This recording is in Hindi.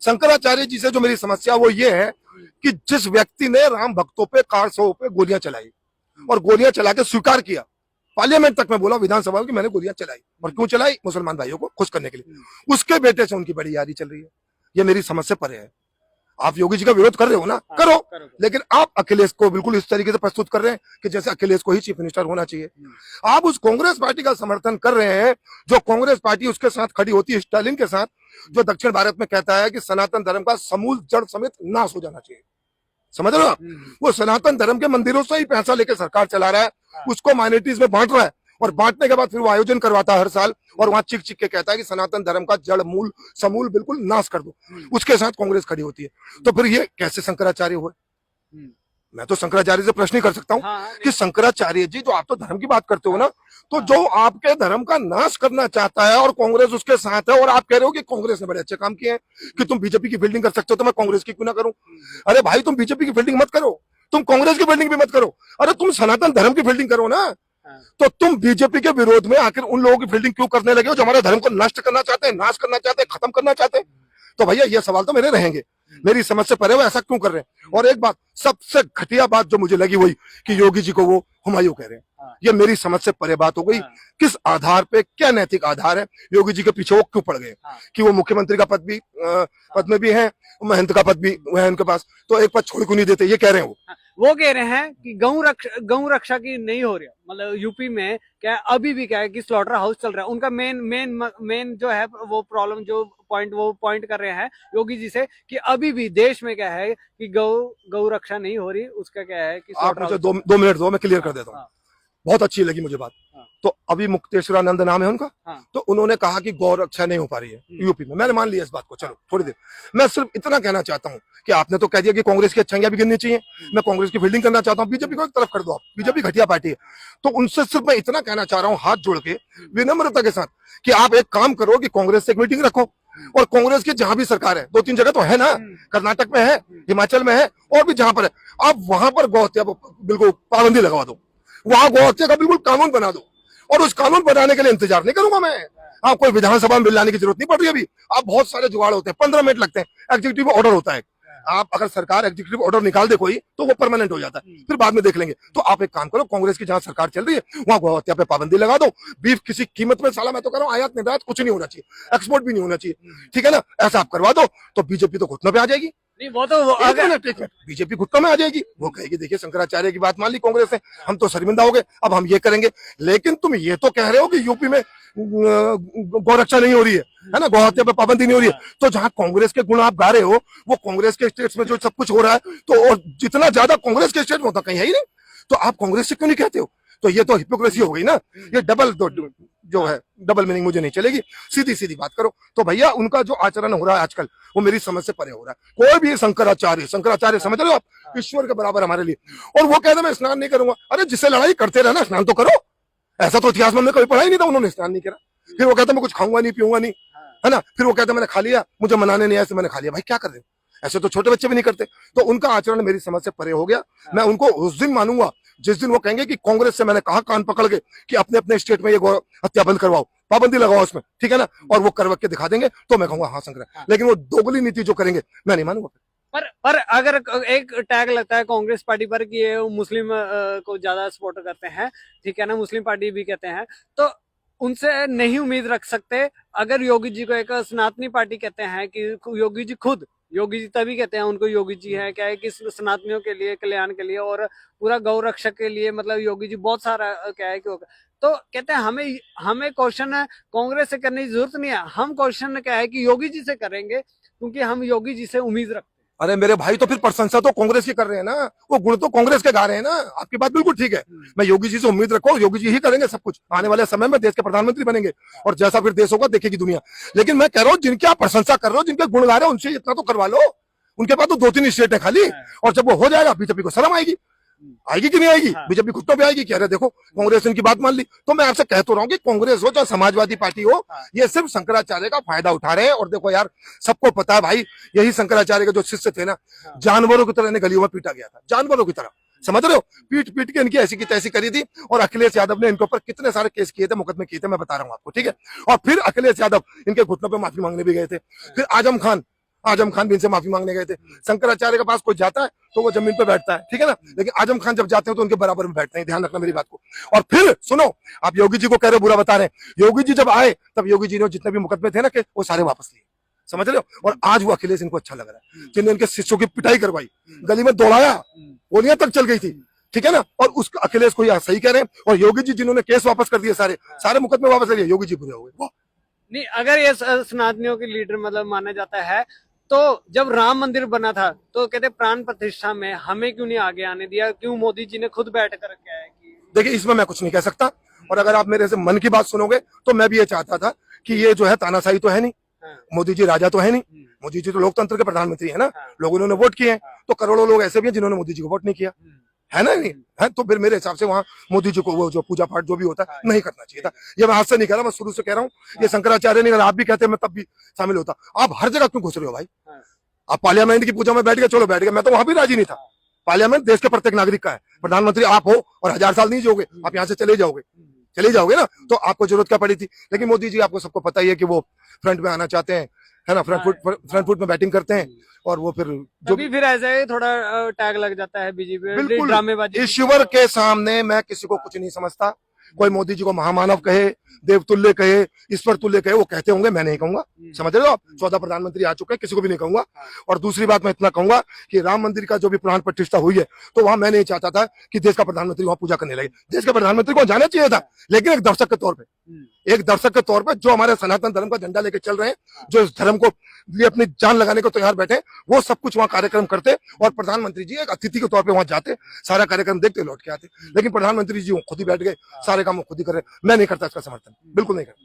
शंकराचार्य जी से जो मेरी समस्या वो ये है कि जिस व्यक्ति ने राम भक्तों पे कारसों पे गोलियां चलाई और गोलियां चला के स्वीकार किया, पार्लियामेंट तक मैं बोला, विधानसभा की, मैंने गोलियां चलाई, और क्यों चलाई? मुसलमान भाइयों को खुश करने के लिए। उसके बेटे से उनकी बड़ी यारी चल रही है। ये मेरी समझ से परे है। आप योगी जी का विरोध कर रहे हो ना, करो, लेकिन आप अखिलेश को बिल्कुल इस तरीके से प्रस्तुत कर रहे हैं कि जैसे अखिलेश को ही चीफ मिनिस्टर होना चाहिए। आप उस कांग्रेस पार्टी का समर्थन कर रहे हैं जो कांग्रेस पार्टी उसके साथ खड़ी होती है, स्टालिन के साथ, जो दक्षिण भारत में कहता है कि सनातन धर्म का समूल जड़ समेत नाश हो जाना चाहिए। समझ रहे हो आप? वो सनातन धर्म के मंदिरों से ही पैसा लेकर सरकार चला रहा है, उसको माइनॉरिटीज में बांट रहा है, और बांटने के बाद फिर वो आयोजन करवाता है हर साल, और वहां चिक चिक के कहता है कि सनातन धर्म का जड़ मूल समूल बिल्कुल नाश कर दो। उसके साथ कांग्रेस खड़ी होती है। तो फिर ये कैसे शंकराचार्य हुए? मैं तो शंकराचार्य से प्रश्न ही कर सकता हूँ कि शंकराचार्य जी, जो आप तो धर्म की बात करते हो ना, तो जो आपके धर्म का नाश करना चाहता है और कांग्रेस उसके साथ है, और आप कह रहे हो कि कांग्रेस ने बड़े अच्छे काम किए हैं कि तुम बीजेपी की फील्डिंग कर सकते हो, तो मैं कांग्रेस की क्यों ना करूं? अरे भाई, तुम बीजेपी की फील्डिंग मत करो, तुम कांग्रेस की फील्डिंग भी मत करो, अरे तुम सनातन धर्म की फील्डिंग करो ना। तो तुम बीजेपी के विरोध में आखिर उन लोगों की फील्डिंग क्यों करने लगे हो जो हमारे धर्म को नष्ट करना चाहते हैं, नाश करना चाहते हैं, खत्म करना चाहते हैं? तो भैया ये सवाल तो मेरे रहेंगे, मेरी समझ से परे वो ऐसा क्यों कर रहे हैं? और एक बात, सबसे घटिया बात जो मुझे लगी वही कि योगी जी को वो हुमायूं कह रहे हैं। ये मेरी समझ से परे बात हो गई। किस आधार पे, क्या नैतिक आधार है? योगी जी के पीछे वो क्यों पड़ गए कि वो मुख्यमंत्री का पद में भी है, महंत का पद भी है उनके पास, तो एक पद छोड़ क्यों नहीं देते? ये कह रहे हैं वो कह रहे हैं कि गौ रक्षा की नहीं हो रही है। मतलब यूपी में क्या है, अभी भी क्या है कि स्लॉटर हाउस चल रहा है। उनका मेन जो है वो प्रॉब्लम, जो पॉइंट कर रहे हैं योगी जी से कि अभी भी देश में क्या है कि गौ रक्षा नहीं हो रही। उसका क्या है कि आप मुझे 2 मिनट दो, मैं क्लियर कर देता हूँ। बहुत अच्छी लगी मुझे बात। तो अभी मुक्तेश्वरानंद नाम है उनका, तो उन्होंने कहा कि गौ रक्षा नहीं हो पा रही है यूपी में। मैंने मान लिया इस बात को, चलो थोड़ी देर। मैं सिर्फ इतना कहना चाहता हूँ कि आपने तो कह दिया कि कांग्रेस की अच्छाइयां भी गिननी चाहिए, मैं कांग्रेस की फील्डिंग करना चाहता हूँ, बीजेपी को एक तरफ कर दो आप, बीजेपी घटिया पार्टी है। तो उनसे सिर्फ मैं इतना कहना चाह रहा हूँ हाथ जोड़ के विनम्रता के साथ कि आप एक काम करो कि कांग्रेस से एक मीटिंग रखो, और कांग्रेस की जहां भी सरकार है, 2-3 जगह तो है ना, कर्नाटक में है, हिमाचल में है, और भी जहां पर है, आप वहां पर गौ हत्या बिल्कुल पाबंदी लगवा दो, वहां गौ हत्या का बिल्कुल कानून बना दो। और उस कानून बनाने के लिए इंतजार नहीं करूंगा मैं। आप कोई विधानसभा में बिल लाने की जरूरत नहीं पड़ रही अभी। आप बहुत सारे जुगाड़ होते हैं, 15 मिनट लगते हैं, एग्जीक्यूटिव ऑर्डर होता है। आप अगर सरकार एग्जीक्यूटिव ऑर्डर निकाल दे कोई, तो वो परमानेंट हो जाता है, फिर बाद में देख लेंगे। तो आप एक काम करो, कांग्रेस की जहां सरकार चल रही है वहां गौ हत्या पे पाबंदी लगा दो। बीफ किसी कीमत में, साला मैं तो कह रहा हूं आयात निर्यात कुछ नहीं होना चाहिए, एक्सपोर्ट भी नहीं होना चाहिए, ठीक है ना? ऐसा आप करवा दो तो बीजेपी तो घुटनों पे आ जाएगी। नहीं, वो तो बीजेपी घुटनों में आ जाएगी। वो कहेगी देखिए शंकराचार्य की बात मान ली कांग्रेस ने, हम तो शर्मिंदा हो गए, अब हम ये करेंगे। लेकिन तुम ये तो कह रहे हो कि यूपी में गौरक्षा नहीं हो रही है ना, गौ हत्या पे पाबंदी नहीं हो रही है। तो जहां कांग्रेस के गुण आप गा रहे हो, वो कांग्रेस के स्टेट्स में जो सब कुछ हो रहा है, तो और जितना ज्यादा कांग्रेस के स्टेट में होता कहीं है ही नहीं, तो आप कांग्रेस से क्यों नहीं कहते हो? तो ये तो हिपोक्रेसी हो गई ना। ये जो है डबल मीनिंग मुझे नहीं चलेगी, सीधी सीधी बात करो। तो भैया उनका जो आचरण हो रहा है आजकल, वो मेरी समझ से परे हो रहा है। कोई भी शंकराचार्य समझ रहे हो आप, ईश्वर के बराबर हमारे लिए। और वो कहते मैं स्नान नहीं करूंगा। अरे जिससे लड़ाई करते रहना, स्नान तो करो। ऐसा तो इतिहास में हमने कभी पढ़ा ही नहीं था उन्होंने स्नान नहीं करा। फिर वो कहते मैं कुछ खाऊंगा नहीं, पीऊंगा नहीं, है ना। फिर वो कहते मैंने खा लिया, मुझे मनाने नहीं आया तो मैंने खा लिया। भाई क्या कर रहे हो? ऐसे तो छोटे बच्चे भी नहीं करते। तो उनका आचरण मेरी समझ से परे हो गया। मैं उनको उस दिन मानूंगा जिस दिन वो कहेंगे कि कांग्रेस से मैंने कहा कान पकड़ के कि अपने अपने स्टेट में ये हत्या बंद करवाओ, पाबंदी लगाओ उसमें, ठीक है ना, और वो करवा के दिखा देंगे तो मैं कहूंगा हाँ शंकर। लेकिन वो दोगली नीति जो करेंगे मैं नहीं मानूंगा। पर अगर एक टैग लगता है कांग्रेस पार्टी पर कि ये मुस्लिम को ज्यादा सपोर्ट करते हैं, ठीक है ना, मुस्लिम पार्टी भी कहते हैं, तो उनसे नहीं उम्मीद रख सकते। अगर योगी जी को एक सनातनी पार्टी कहते हैं कि योगी जी तभी कहते हैं उनको योगी जी है, क्या है कि सनातनियों के लिए, कल्याण के लिए और पूरा गौ रक्षक के लिए, मतलब योगी जी बहुत सारा क्या है कि तो कहते हैं हमें क्वेश्चन कांग्रेस से करने की जरूरत नहीं है। हम क्वेश्चन क्या है कि योगी जी से करेंगे, क्योंकि हम योगी जी से उम्मीद रखते हैं। अरे मेरे भाई, तो फिर प्रशंसा तो कांग्रेस की कर रहे हैं ना, वो गुण तो कांग्रेस के गा रहे हैं ना। आपकी बात बिल्कुल ठीक है। मैं योगी जी से उम्मीद रखो, योगी जी ही करेंगे सब कुछ। आने वाले समय में देश के प्रधानमंत्री बनेंगे और जैसा फिर देश होगा देखेगी दुनिया। लेकिन मैं कह रहा हूँ जिनकी आप प्रशंसा कर रहे हो, जिनके गुण गा रहे हो, उनसे इतना तो करवा लो। उनके पास तो 2-3 स्टेट है खाली, और जब वो हो जाएगा बीजेपी को शर्म आएगी कि नहीं आएगी? बीजेपी खुद तो भी आएगी कि अरे देखो कांग्रेस इनकी बात मान ली। तो मैं आपसे कह तो रहा हूँ कि कांग्रेस हो चाहे समाजवादी पार्टी हो, ये सिर्फ शंकराचार्य का फायदा उठा रहे हैं। और देखो यार, सबको पता है भाई, यही शंकराचार्य के जो शिष्य थे ना, जानवरों की तरह इन्हें गलियों में पीटा गया था, जानवरों की तरह, समझ रहे हो? पीट पीट के इनकी ऐसी की तैसी करी थी। और अखिलेश यादव ने इनके ऊपर कितने सारे केस किए थे, मुकदमे किए थे, मैं बता रहा हूँ आपको, ठीक है। और फिर अखिलेश यादव इनके घुटनों पर माफी मांगने भी गए थे। फिर आजम खान आजम खान भी इनसे माफी मांगने गए थे। शंकराचार्य के पास कोई जाता है तो वो जमीन पे बैठता है, ठीक है ना, लेकिन आजम खान जब जाते हैं तो उनके बराबर में बैठते हैं, ध्यान रखना मेरी बात को। और फिर सुनो, आप योगी जी को कह रहे हो बुरा बता रहे हैं, योगी जी जब आए तब योगी जी ने जितने भी मुकदमे थे ना कि वो सारे वापस लिए, समझ रहे हो। और आज वो अखिलेश इनको अच्छा लग रहा है, जिन्होंने इनके शिष्यों की पिटाई करवाई, गली में दौड़ाया, गोलियां तक चल गई थी, ठीक है ना, और उस अखिलेश को सही कह रहे हैं। और योगी जी जिन्होंने केस वापस कर दिए, सारे मुकदमे वापस ले लिए, योगी जी बुरे हो गए। नहीं, अगर ये सनातनियों के लीडर मतलब माना जाता है, तो जब राम मंदिर बना था तो कहते प्राण प्रतिष्ठा में हमें क्यों नहीं आगे आने दिया, क्यों मोदी जी ने खुद बैठ कर क्या है कि देखिए इसमें मैं कुछ नहीं कह सकता, और अगर आप मेरे से मन की बात सुनोगे तो मैं भी ये चाहता था कि ये जो है तानाशाही तो है नहीं, मोदी जी राजा तो है नहीं, मोदी जी तो लोकतंत्र के प्रधानमंत्री है ना, लोगों ने वोट किए हैं, तो करोड़ों लोग ऐसे भी हैं जिन्होंने मोदी जी को वोट नहीं किया है ना, नहीं है, तो फिर मेरे हिसाब से वहाँ मोदी जी को वो जो पूजा पाठ जो भी होता है नहीं करना चाहिए था। ये मैं आज से नहीं कह रहा, मैं शुरू से कह रहा हूँ, ये शंकराचार्य नहीं, अगर आप भी कहते हैं मैं तब भी शामिल होता। आप हर जगह क्यों घुस रहे हो भाई? आप पार्लियामेंट की पूजा में बैठ गए, चलो बैठ गए, मैं तो वहां भी राजी नहीं था। पार्लियामेंट देश के प्रत्येक नागरिक का है, प्रधानमंत्री आप हो और 1000 साल नहीं जियोगे, आप यहाँ से चले जाओगे ना, तो आपको जरूरत क्या पड़ी थी। लेकिन मोदी जी आपको सबको पता ही है कि वो फ्रंट में आना चाहते हैं, है ना, फ्रंट फुट में बैटिंग करते हैं, और वो फिर जो भी फिर ऐसे थोड़ा टैग लग जाता है बीजेपी, बिल्कुल ड्रामेबाजी। ईश्वर के सामने मैं किसी को कुछ नहीं समझता, कोई मोदी जी को महामानव कहे, देवतुल्य कहे, ईश्वर तुल्य कहे, वो कहते होंगे, मैं नहीं कहूंगा, समझ रहे हो आप। 14 प्रधानमंत्री आ चुके हैं, किसी को भी नहीं कहूंगा। और दूसरी बात मैं इतना कहूंगा कि राम मंदिर का जो भी प्राण प्रतिष्ठा हुई है, तो वहां मैं नहीं चाहता था कि देश का प्रधानमंत्री वहां पूजा करने लगे। देश के प्रधानमंत्री को जाना चाहिए था, लेकिन एक दर्शक के तौर पर, जो हमारे सनातन धर्म का झंडा लेके चल रहे हैं, जो इस धर्म को लिए अपनी जान लगाने को तैयार बैठे, वो सब कुछ वहां कार्यक्रम करते, और प्रधानमंत्री जी एक अतिथि के तौर पे वहां जाते, सारा कार्यक्रम देखते, लौट के आते। लेकिन प्रधानमंत्री जी खुद ही बैठ गए, सारे काम खुद ही कर रहे। मैं नहीं करता इसका समर्थन, बिल्कुल नहीं करता।